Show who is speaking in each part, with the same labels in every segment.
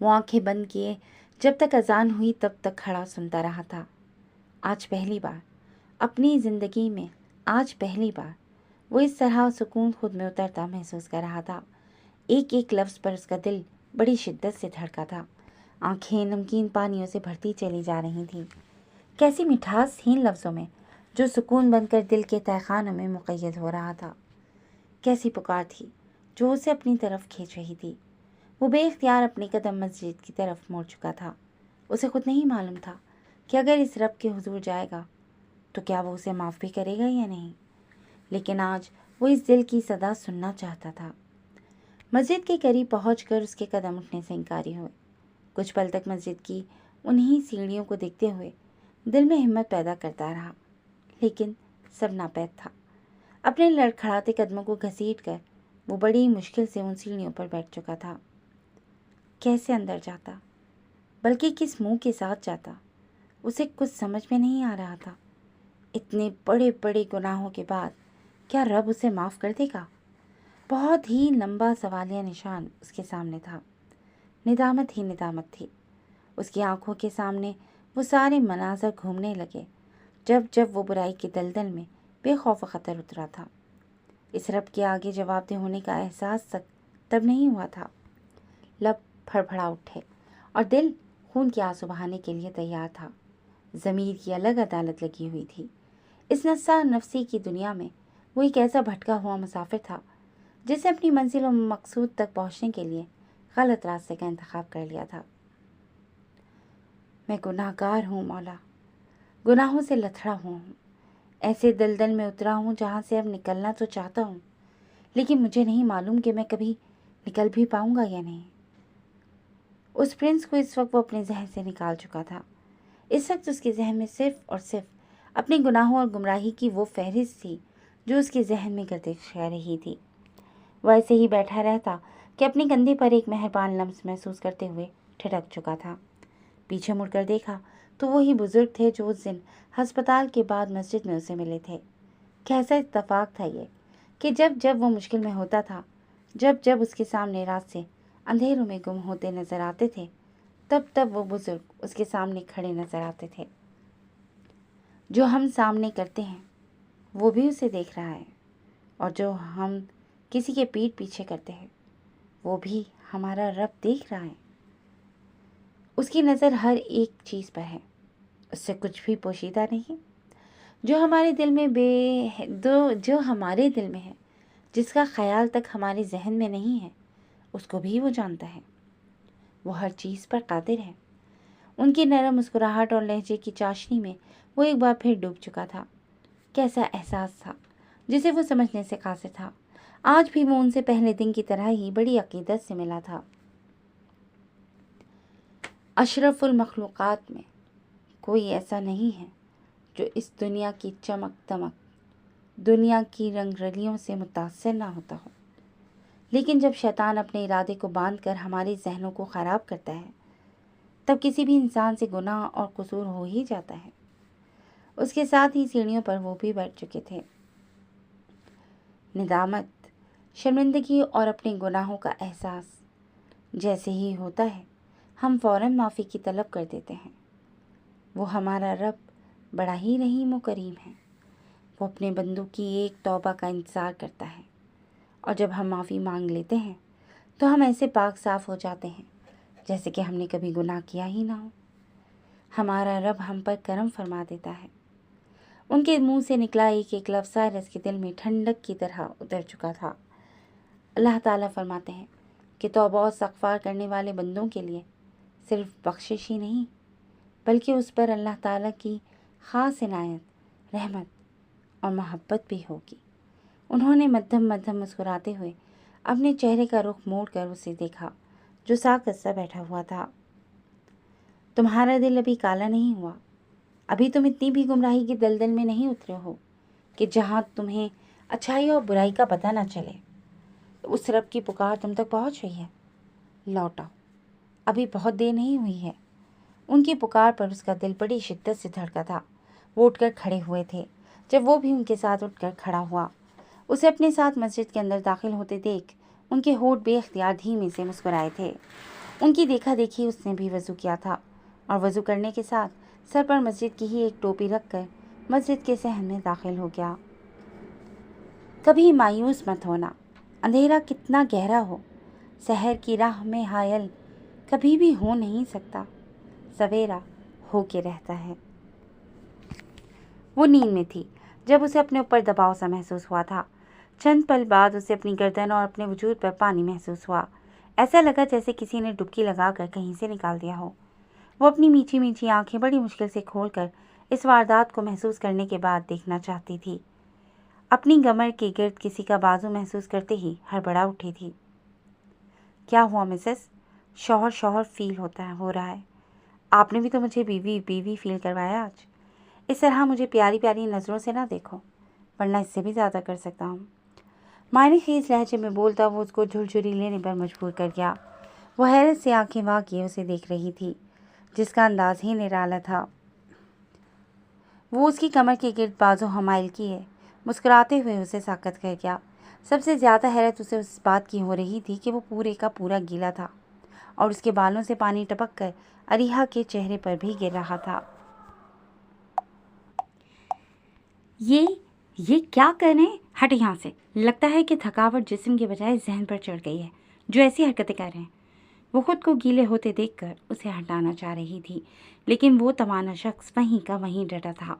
Speaker 1: وہ آنکھیں بند کیے جب تک اذان ہوئی تب تک کھڑا سنتا رہا تھا۔ آج پہلی بار اپنی زندگی میں، آج پہلی بار وہ اس طرح سکون خود میں اترتا محسوس کر رہا تھا۔ ایک ایک لفظ پر اس کا دل بڑی شدت سے دھڑکا تھا۔ آنکھیں نمکین پانیوں سے بھرتی چلی جا رہی تھیں۔ کیسی مٹھاس تھی ان لفظوں میں جو سکون بن کر دل کے تہخانوں میں مقید ہو رہا تھا۔ کیسی پکار تھی جو اسے اپنی طرف کھینچ رہی تھی۔ وہ بے اختیار اپنے قدم مسجد کی طرف موڑ چکا تھا۔ اسے خود نہیں معلوم تھا کہ اگر اس رب کے حضور جائے گا تو کیا وہ اسے معاف بھی کرے گا یا نہیں، لیکن آج وہ اس دل کی صدا سننا چاہتا تھا۔ مسجد کے قریب پہنچ کر اس کے قدم اٹھنے سے انکاری ہوئے۔ کچھ پل تک مسجد کی انہی سیڑھیوں کو دیکھتے ہوئے دل میں ہمت پیدا کرتا رہا، لیکن سب ناپید تھا۔ اپنے لڑکھڑاتے قدموں کو گھسیٹ کر وہ بڑی مشکل سے ان سیڑھیوں پر بیٹھ چکا تھا۔ کیسے اندر جاتا، بلکہ کس منہ کے ساتھ جاتا، اسے کچھ سمجھ میں نہیں آ رہا تھا۔ اتنے بڑے بڑے گناہوں کے بعد کیا رب اسے معاف کر دے گا؟ بہت ہی لمبا سوالیہ نشان اس کے سامنے تھا۔ ندامت ہی ندامت تھی۔ اس کی آنکھوں کے سامنے وہ سارے مناظر گھومنے لگے جب جب وہ برائی کے دلدل میں بے خوف و خطر اترا تھا۔ اس رب کے آگے جواب دہ ہونے کا احساس تب نہیں ہوا تھا۔ لب پھڑپھڑا اٹھے اور دل خون کے آنسو بہانے کے لیے تیار تھا۔ ضمیر کی الگ عدالت لگی ہوئی تھی۔ اس نفسا نفسی کی دنیا میں وہ ایک ایسا بھٹکا ہوا مسافر تھا جس نے اپنی منزل و مقصود تک پہنچنے کے لیے غلط راستے کا انتخاب کر لیا تھا۔ میں گناہ گار ہوں مولا، گناہوں سے لتھڑا ہوا ہوں، ایسے دلدل میں اترا ہوں جہاں سے اب نکلنا تو چاہتا ہوں، لیکن مجھے نہیں معلوم کہ میں کبھی نکل بھی پاؤں گا یا نہیں۔ اس پرنس کو اس وقت وہ اپنے ذہن سے نکال چکا تھا۔ اس وقت اس کے ذہن میں صرف اور صرف اپنے گناہوں اور گمراہی کی وہ فہرست تھی جو اس کے ذہن میں گردش کر رہی تھی۔ وہ ایسے ہی بیٹھا رہتا کہ اپنے کندھے پر ایک مہربان لمس محسوس کرتے ہوئے ٹھٹک چکا تھا۔ پیچھے مڑ کر دیکھا تو وہی بزرگ تھے جو اس دن ہسپتال کے بعد مسجد میں اسے ملے تھے۔ کیسا اتفاق تھا یہ کہ جب جب وہ مشکل میں ہوتا تھا، جب جب اس کے سامنے راستے اندھیروں میں گم ہوتے نظر آتے تھے، تب تب وہ بزرگ اس کے سامنے کھڑے نظر آتے تھے۔ جو ہم سامنے کرتے ہیں وہ بھی اسے دیکھ رہا ہے، اور جو ہم کسی کے پیٹھ پیچھے کرتے ہیں وہ بھی ہمارا رب دیکھ رہا ہے۔ اس کی نظر ہر ایک چیز پر ہے، اس سے کچھ بھی پوشیدہ نہیں۔ جو ہمارے دل میں ہے، جس کا خیال تک ہمارے ذہن میں نہیں ہے، اس کو بھی وہ جانتا ہے۔ وہ ہر چیز پر قادر ہے۔ ان کی نرم مسکراہٹ اور لہجے کی چاشنی میں وہ ایک بار پھر ڈوب چکا تھا۔ کیسا احساس تھا جسے وہ سمجھنے سے قاصر تھا۔ آج بھی وہ ان سے پہلے دن کی طرح ہی بڑی عقیدت سے ملا تھا۔ اشرف المخلوقات میں کوئی ایسا نہیں ہے جو اس دنیا کی چمک دمک، دنیا کی رنگ رلیوں سے متاثر نہ ہوتا ہو، لیکن جب شیطان اپنے ارادے کو باندھ کر ہمارے ذہنوں کو خراب کرتا ہے تب کسی بھی انسان سے گناہ اور قصور ہو ہی جاتا ہے۔ اس کے ساتھ ہی سیڑھیوں پر وہ بھی بیٹھ چکے تھے۔ ندامت، شرمندگی اور اپنے گناہوں کا احساس جیسے ہی ہوتا ہے ہم فوراً معافی کی طلب کر دیتے ہیں۔ وہ ہمارا رب بڑا ہی رحیم و کریم ہے۔ وہ اپنے بندوں کی ایک توبہ کا انتظار کرتا ہے، اور جب ہم معافی مانگ لیتے ہیں تو ہم ایسے پاک صاف ہو جاتے ہیں جیسے کہ ہم نے کبھی گناہ کیا ہی نہ ہو۔ ہمارا رب ہم پر کرم فرما دیتا ہے۔ ان کے منہ سے نکلا ایک ایک لفظ سائرس کے دل میں ٹھنڈک کی طرح اتر چکا تھا۔ اللہ تعالیٰ فرماتے ہیں کہ توبہ و استغفار کرنے والے بندوں کے لیے صرف بخشش ہی نہیں بلکہ اس پر اللہ تعالیٰ کی خاص عنایت، رحمت اور محبت بھی ہوگی۔ انہوں نے مدھم مدھم مسکراتے ہوئے اپنے چہرے کا رخ موڑ کر اسے دیکھا جو ساکت سا بیٹھا ہوا تھا۔ تمہارا دل ابھی کالا نہیں ہوا، ابھی تم اتنی بھی گمراہی کے دلدل میں نہیں اترے ہو کہ جہاں تمہیں اچھائی اور برائی کا پتہ نہ چلے۔ اس رب کی پکار تم تک پہنچ رہی ہے، لوٹ آؤ، ابھی بہت دیر نہیں ہوئی ہے۔ ان کی پکار پر اس کا دل بڑی شدت سے دھڑکا تھا۔ وہ اٹھ کر کھڑے ہوئے تھے۔ جب وہ بھی ان کے ساتھ اٹھ کر کھڑا ہوا، اسے اپنے ساتھ مسجد کے اندر داخل ہوتے دیکھ ان کے ہونٹ بے اختیار دھیمے سے مسکرائے تھے۔ ان کی دیکھا دیکھی اس نے بھی وضو کیا تھا اور وضو کرنے کے ساتھ سر پر مسجد کی ہی ایک ٹوپی رکھ کر مسجد کے صحن میں داخل ہو گیا۔ کبھی مایوس مت ہونا، اندھیرا کتنا گہرا ہو، سحر کی راہ میں حائل کبھی بھی ہو نہیں سکتا، سویرا ہو کے رہتا ہے۔ وہ نیند میں تھی جب اسے اپنے اوپر دباؤ سا محسوس ہوا تھا۔ چند پل بعد اسے اپنی گردن اور اپنے وجود پر پانی محسوس ہوا۔ ایسا لگا جیسے کسی نے ڈبکی لگا کر کہیں سے نکال دیا ہو۔ وہ اپنی میچھی میچھی آنکھیں بڑی مشکل سے کھول کر اس واردات کو محسوس کرنے کے بعد دیکھنا چاہتی تھی۔ اپنی کمر کے گرد کسی کا بازو محسوس کرتے ہی ہڑبڑا اٹھی تھی۔ کیا ہوا مسز؟ شوہر فیل ہو رہا ہے۔ آپ نے بھی تو مجھے بیوی فیل کروایا آج۔ اس طرح مجھے پیاری پیاری نظروں سے نہ دیکھو، ورنہ اس سے بھی زیادہ کر سکتا ہوں۔ معنی خیز لہجے میں بولتا وہ اس کو جھرجھری لینے پر مجبور کر گیا۔ وہ حیرت سے آنکھیں وا کیے اسے دیکھ رہی تھی، جس کا انداز ہی نرالا تھا۔ وہ اس کی کمر کے گرد بازو حمائل کیے مسکراتے ہوئے اسے ساکت کر گیا۔ سب سے زیادہ حیرت اسے اس بات کی ہو رہی تھی کہ وہ پورے کا پورا گیلا تھا اور اس کے بالوں سے پانی ٹپک کر اریحا کے چہرے پر بھی گر رہا تھا۔ یہ کیا کر رہے ہیں؟ ہٹ یہاں سے۔ لگتا ہے کہ تھکاوٹ جسم کے بجائے ذہن پر چڑھ گئی ہے جو ایسی حرکتیں کر رہے ہیں۔ وہ خود کو گیلے ہوتے دیکھ کر اسے ہٹانا چاہ رہی تھی، لیکن وہ توانا شخص وہیں کا وہیں ڈٹا تھا۔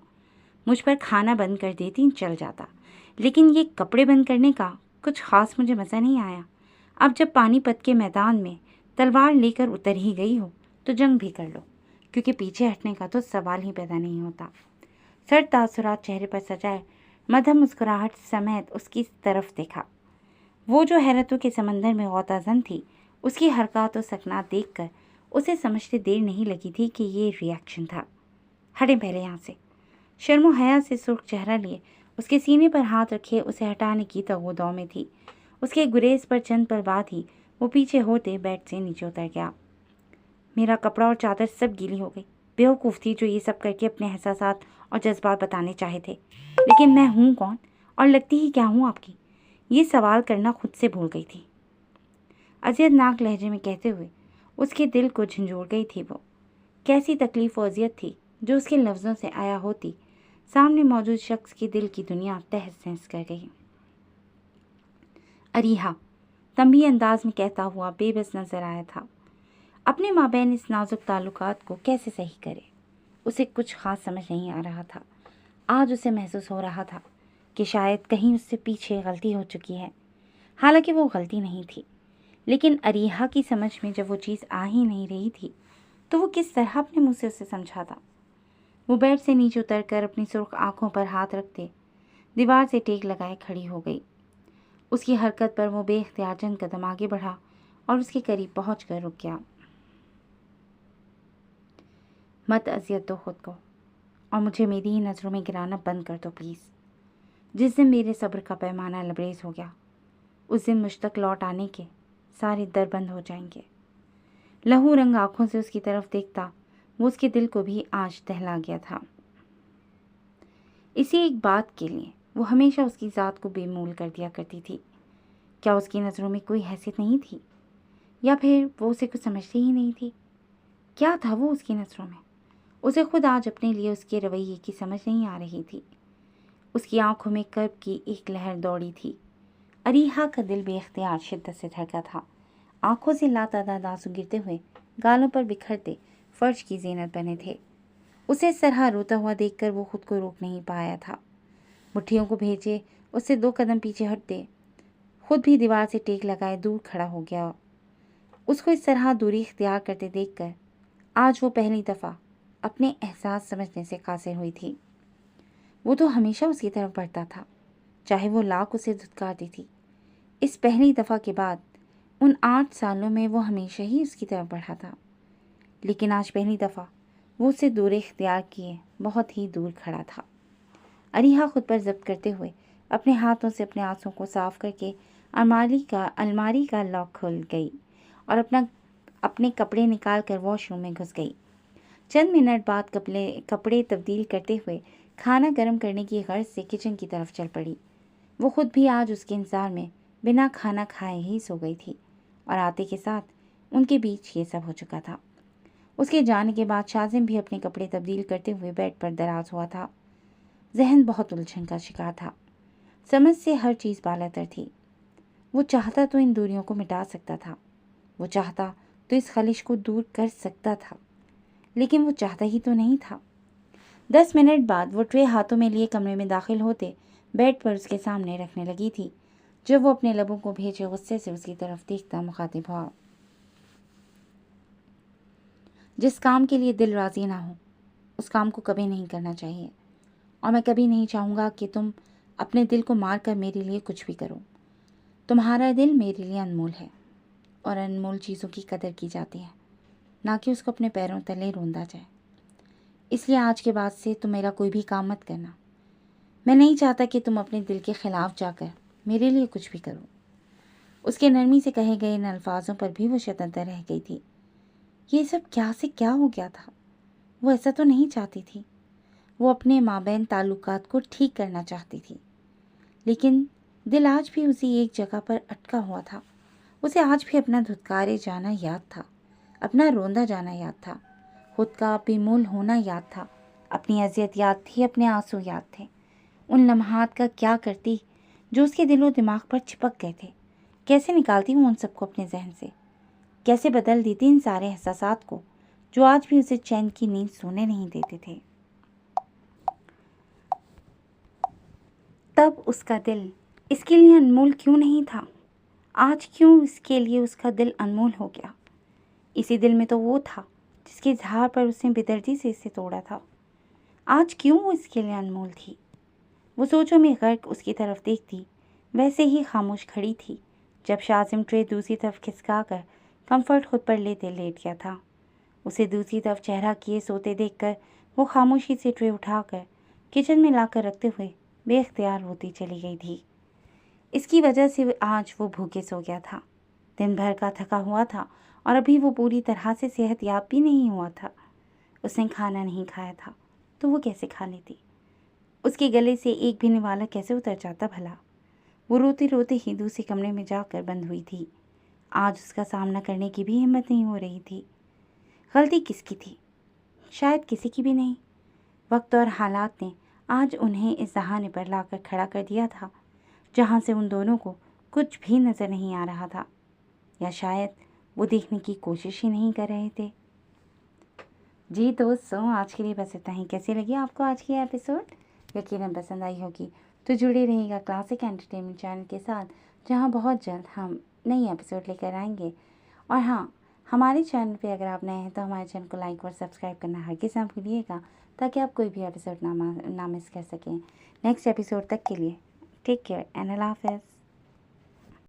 Speaker 1: مجھ پر کھانا بند کر دیتی چل جاتا، لیکن یہ کپڑے بند کرنے کا کچھ خاص مجھے مزہ نہیں آیا۔ اب جب پانی پت کے میدان میں تلوار لے کر اتر ہی گئی ہو تو جنگ بھی کر لو، کیونکہ پیچھے ہٹنے کا تو سوال ہی پیدا نہیں ہوتا۔ سرد تاثرات چہرے پر سجائے مدھم مسکراہٹ سمیت اس کی طرف دیکھا۔ وہ جو حیرتوں کے سمندر میں غوطہ زن تھی، اس کی حرکات و سکنات دیکھ کر اسے سمجھتے دیر نہیں لگی تھی کہ یہ ریاکشن تھا۔ ہٹیں پہلے یہاں سے۔ شرم و حیا سے سرخ چہرہ لیے اس کے سینے پر ہاتھ رکھے اسے ہٹانے کی تغو میں تھی۔ اس کے گریز پر چند پل بعد ہی وہ پیچھے ہوتے بیڈ سے نیچے اتر گیا۔ میرا کپڑا اور چادر سب گیلی ہو گئی۔ بیوقوف تھی جو یہ سب کر کے اپنے احساسات اور جذبات بتانے چاہے تھے، لیکن میں ہوں کون اور لگتی ہی کیا ہوں آپ کی، یہ سوال کرنا خود سے بھول گئی تھی۔ اذیت ناک لہجے میں کہتے ہوئے اس کے دل کو جھنجھوڑ گئی تھی وہ۔ کیسی تکلیف و اذیت تھی جو اس کے لفظوں سے آیا ہوتی سامنے موجود شخص کی دل کی دنیا تہس نہس کر گئی۔ اریحا تنبیہ انداز میں کہتا ہوا بے بس نظر آیا تھا۔ اپنے مابین اس نازک تعلقات کو کیسے صحیح کرے، اسے کچھ خاص سمجھ نہیں آ رہا تھا۔ آج اسے محسوس ہو رہا تھا کہ شاید کہیں اس سے پیچھے غلطی ہو چکی ہے، حالانکہ وہ غلطی نہیں تھی، لیکن اریحا کی سمجھ میں جب وہ چیز آ ہی نہیں رہی تھی تو وہ کس طرح اپنے منہ سے اسے سمجھاتا۔ وہ بیڈ سے نیچے اتر کر اپنی سرخ آنکھوں پر ہاتھ رکھتے دیوار سے ٹیک لگائے کھڑی ہو گئی۔ اس کی حرکت پر وہ بے اختیار چند قدم آگے بڑھا اور اس کے قریب پہنچ کر رک گیا۔ مت اذیت دو خود کو اور مجھے میری ہی نظروں میں گرانا بند کر دو پلیز۔ جس دن میرے صبر کا پیمانہ لبریز ہو گیا، اس دن مجھ تک لوٹ آنے کے سارے در بند ہو جائیں گے۔ لہو رنگ آنکھوں سے اس کی طرف دیکھتا وہ اس کے دل کو بھی آج دہلا گیا تھا۔ اسی ایک بات کے لیے وہ ہمیشہ اس کی ذات کو بے مول کر دیا کرتی تھی۔ کیا اس کی نظروں میں کوئی حیثیت نہیں تھی، یا پھر وہ اسے کچھ سمجھتی ہی نہیں تھی؟ کیا تھا وہ اس کی نظروں میں؟ اسے خود آج اپنے لیے اس کے رویے کی سمجھ نہیں آ رہی تھی۔ اس کی آنکھوں میں کرب کی ایک لہر دوڑی تھی۔ اریحا کا دل بے اختیار شدت سے دھڑکا تھا۔ آنکھوں سے لاتعداد آنسو گرتے ہوئے گالوں پر بکھرتے فرش کی زینت بنے تھے۔ اسے اس طرح روتا ہوا دیکھ کر وہ خود کو روک نہیں پایا تھا۔ مٹھیوں کو بھیجے اس سے 2 قدم پیچھے ہٹتے خود بھی دیوار سے ٹیک لگائے دور کھڑا ہو گیا۔ اس کو اس طرح دوری اختیار کرتے دیکھ کر آج وہ پہلی دفعہ اپنے احساس سمجھنے سے قاصر ہوئی تھی۔ وہ تو ہمیشہ اس کی طرف بڑھتا تھا، چاہے وہ لاکھ اسے دھتکارتی تھی۔ اس پہلی دفعہ کے بعد ان 8 سالوں میں وہ ہمیشہ ہی اس کی طرف بڑھا تھا، لیکن آج پہلی دفعہ وہ اسے دور اختیار کیے بہت ہی دور کھڑا تھا۔ اریحا خود پر ضبط کرتے ہوئے اپنے ہاتھوں سے اپنے آنسوں کو صاف کر کے الماری کا لاک کھول گئی اور اپنے کپڑے نکال کر واش روم میں گھس گئی۔ چند منٹ بعد کپڑے تبدیل کرتے ہوئے کھانا گرم کرنے کی غرض سے کچن کی طرف چل پڑی۔ وہ خود بھی آج اس کے انتظار میں بنا کھانا کھائے ہی سو گئی تھی اور آتے کے ساتھ ان کے بیچ یہ سب ہو چکا تھا۔ اس کے جانے کے بعد شاذم بھی اپنے کپڑے تبدیل کرتے ہوئے بیڈ پر دراز ہوا تھا۔ ذہن بہت الجھن کا شکار تھا، سمجھ سے ہر چیز بالاتر تھی۔ وہ چاہتا تو ان دوریوں کو مٹا سکتا تھا، وہ چاہتا تو اس خلش کو دور کر سکتا تھا، لیکن وہ چاہتا ہی تو نہیں تھا۔ 10 منٹ بعد وہ ٹرے ہاتھوں میں لیے کمرے میں داخل ہوتے بیڈ پر اس کے سامنے رکھنے لگی تھی، جب وہ اپنے لبوں کو بھیجے غصے سے اس کی طرف دیکھتا مخاطب ہوا۔ جس کام کے لیے دل راضی نہ ہو اس کام کو کبھی نہیں کرنا چاہیے، اور میں کبھی نہیں چاہوں گا کہ تم اپنے دل کو مار کر میرے لیے کچھ بھی کرو۔ تمہارا دل میرے لیے انمول ہے، اور انمول چیزوں کی قدر کی جاتی ہے، نہ کہ اس کو اپنے پیروں تلے روندا جائے۔ اس لیے آج کے بعد سے تم میرا کوئی بھی کام مت کرنا۔ میں نہیں چاہتا کہ تم اپنے دل کے خلاف جا کر میرے لیے کچھ بھی کرو۔ اس کے نرمی سے کہے گئے ان الفاظوں پر بھی وہ شرمندہ رہ گئی تھی۔ یہ سب کیا سے کیا ہو گیا تھا؟ وہ ایسا تو نہیں چاہتی تھی۔ وہ اپنے مابین تعلقات کو ٹھیک کرنا چاہتی تھی، لیکن دل آج بھی اسی ایک جگہ پر اٹکا ہوا تھا۔ اسے آج بھی اپنا دھتکارے جانا یاد تھا، اپنا روندا جانا یاد تھا، خود کا بے مول ہونا یاد تھا، اپنی اذیت یاد تھی، اپنے آنسو یاد تھے۔ ان لمحات کا کیا کرتی جو اس کے دل و دماغ پر چپک گئے تھے؟ کیسے نکالتی وہ ان سب کو اپنے ذہن سے؟ کیسے بدل دیتی ان سارے احساسات کو جو آج بھی اسے چین کی نیند سونے نہیں دیتے تھے؟ تب اس کا دل اس کے لیے انمول کیوں نہیں تھا؟ آج کیوں اس کے لیے اس کا دل انمول ہو گیا؟ اسی دل میں تو وہ تھا جس کے اظہار پر اس نے بے-دردی سے اسے توڑا تھا۔ آج کیوں وہ اس کے لیے انمول تھی؟ وہ سوچوں میں غرق اس کی طرف دیکھتی ویسے ہی خاموش کھڑی تھی جب شاذم ٹرے دوسری طرف کھسکا کر کمفرٹ خود پر لیتے لیٹ گیا تھا۔ اسے دوسری طرف چہرہ کیے سوتے دیکھ کر وہ خاموشی سے ٹرے اٹھا کر کچن میں لا کر رکھتے ہوئے بے اختیار روتی چلی گئی تھی۔ اس کی وجہ سے آج وہ بھوکے سو گیا تھا، دن بھر کا تھکا ہوا تھا، اور ابھی وہ پوری طرح سے صحت یاب بھی نہیں ہوا تھا۔ اس نے کھانا نہیں کھایا تھا تو وہ کیسے کھا لیتی؟ اس کے گلے سے ایک بھی نوالا کیسے اتر جاتا بھلا؟ وہ روتے روتے ہی دوسرے کمرے میں جا کر بند ہوئی تھی۔ آج اس کا سامنا کرنے کی بھی ہمت نہیں ہو رہی تھی۔ غلطی کس کی تھی؟ شاید کسی کی بھی نہیں۔ وقت اور حالات نے آج انہیں اس دہانے پر لا کر کھڑا کر دیا تھا جہاں سے ان دونوں کو کچھ بھی نظر نہیں آ رہا تھا، یا شاید وہ دیکھنے کی کوشش ہی نہیں کر رہے تھے۔ جی دوستوں، آج کے لیے بس اتنا ہی۔ کیسی لگی آپ کو آج کی ایپیسوڈ؟ یقیناً پسند آئی ہوگی تو جڑے رہیے گا کلاسک انٹرٹینمنٹ چینل کے ساتھ، جہاں بہت جلد ہم نئی ایپیسوڈ لے کر آئیں گے۔ اور ہاں، ہمارے چینل پہ اگر آپ نئے ہیں تو ہمارے چینل کو لائک اور سبسکرائب کرنا ہرگز نہ بھولیے گا، تاکہ آپ کوئی بھی ایپیسوڈ نہ مس کر سکیں۔ نیکسٹ ایپیسوڈ تک کے لیے ٹیک کیئر اینڈ اللہ حافظ۔